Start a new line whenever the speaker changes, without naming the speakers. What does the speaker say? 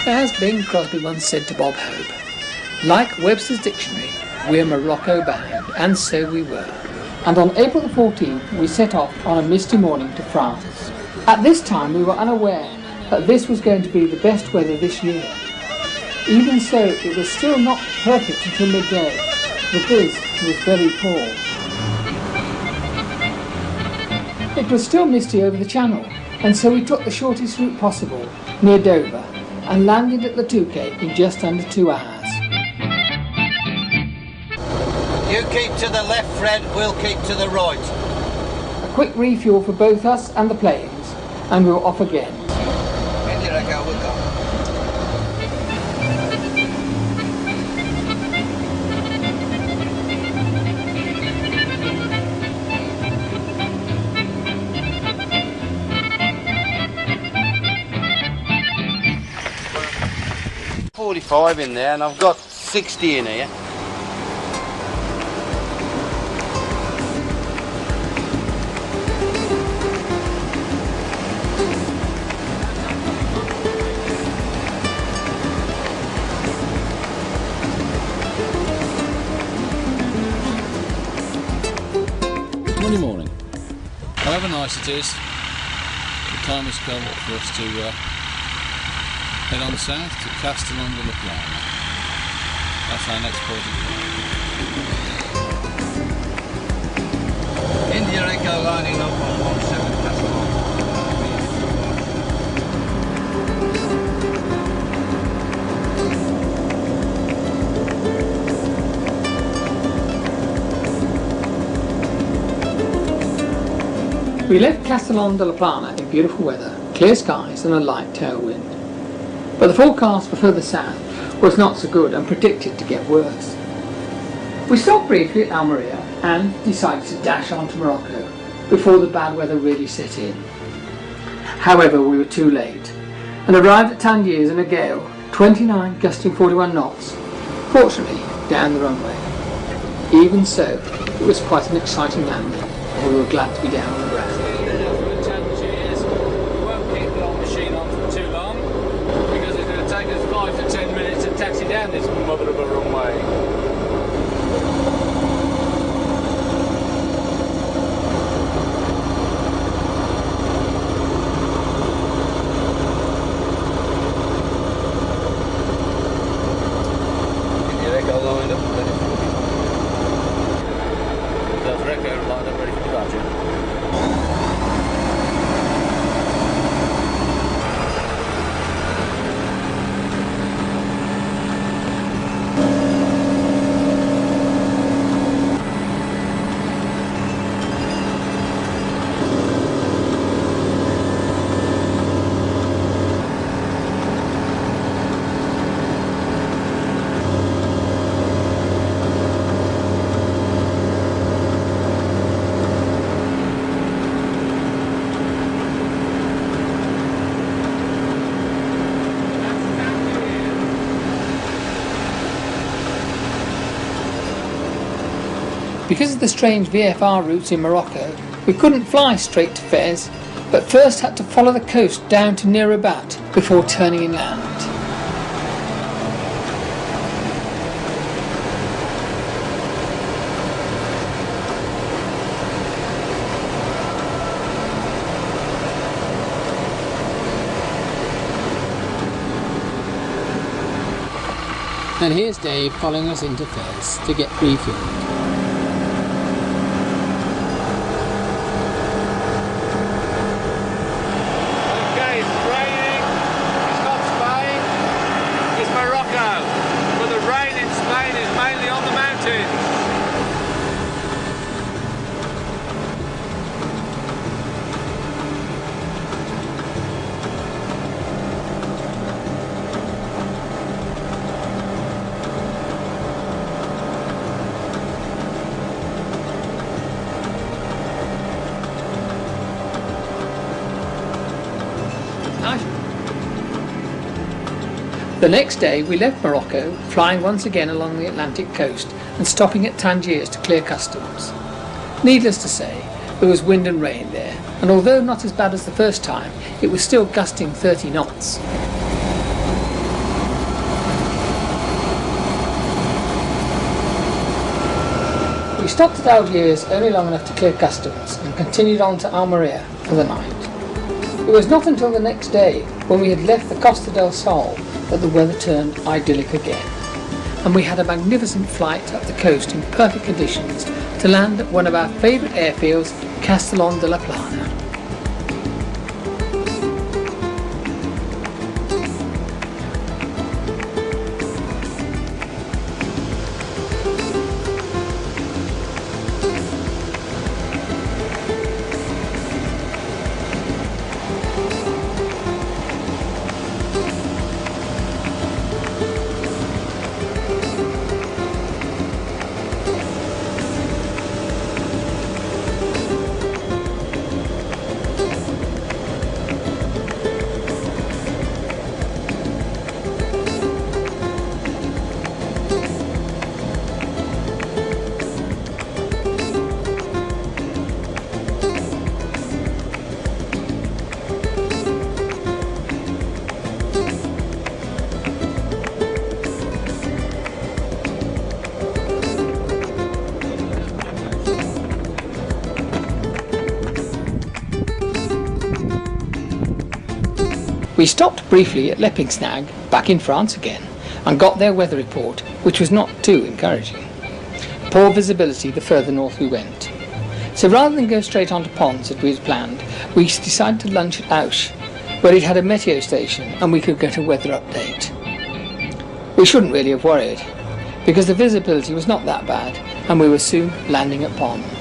As Bing Crosby once said to Bob Hope, like Webster's dictionary, we're Morocco bound, and so we were. And on April the 14th we set off on a misty morning to France. At this time we were unaware that this was going to be the best weather this year. Even so, it was still not perfect until midday. The biz was very poor. It was still misty over the channel, and so we took the shortest route possible, near Dover, and landed at the Touquet in just under 2 hours.
You keep to the left, Fred, we'll keep to the right.
A quick refuel for both us and the planes, and we were off again.
When did I go? We'll go. $45 in there, and I've got 60 in here.
Monday morning. However nice it is, the time has come for us to head on south to Castellon-de-la-Plana. That's our next port of call.
India Echo lining up on 17 Castellon.
We left Castellon-de-la-Plana in beautiful weather, clear skies and a light tailwind. But the forecast for further south was not so good and predicted to get worse. We stopped briefly at Almeria and decided to dash on to Morocco before the bad weather really set in. However, we were too late and arrived at Tangiers in a gale, 29 gusting 41 knots, fortunately down the runway. Even so, it was quite an exciting landing and we were glad to be down on the ground.
Taxi down this mother of a runway.
Get your echo lined up and ready for it.
There's echo lined up ready for departure.
Because of the strange VFR routes in Morocco, we couldn't fly straight to Fez, but first had to follow the coast down to near Rabat before turning inland. And here's Dave following us into Fez to get refueled. The next day we left Morocco, flying once again along the Atlantic coast and stopping at Tangiers to clear customs. Needless to say, there was wind and rain there, and although not as bad as the first time, it was still gusting 30 knots. We stopped at Algiers only long enough to clear customs and continued on to Almeria for the night. It was not until the next day, when we had left the Costa del Sol, that the weather turned idyllic again, and we had a magnificent flight up the coast in perfect conditions to land at one of our favourite airfields, Castellón de la Plana. We stopped briefly at Leppingsnag, back in France again, and got their weather report, which was not too encouraging. Poor visibility the further north we went. So rather than go straight on to Pons as we had planned, we decided to lunch at Auch, where it had a meteo station and we could get a weather update. We shouldn't really have worried, because the visibility was not that bad and we were soon landing at Pons.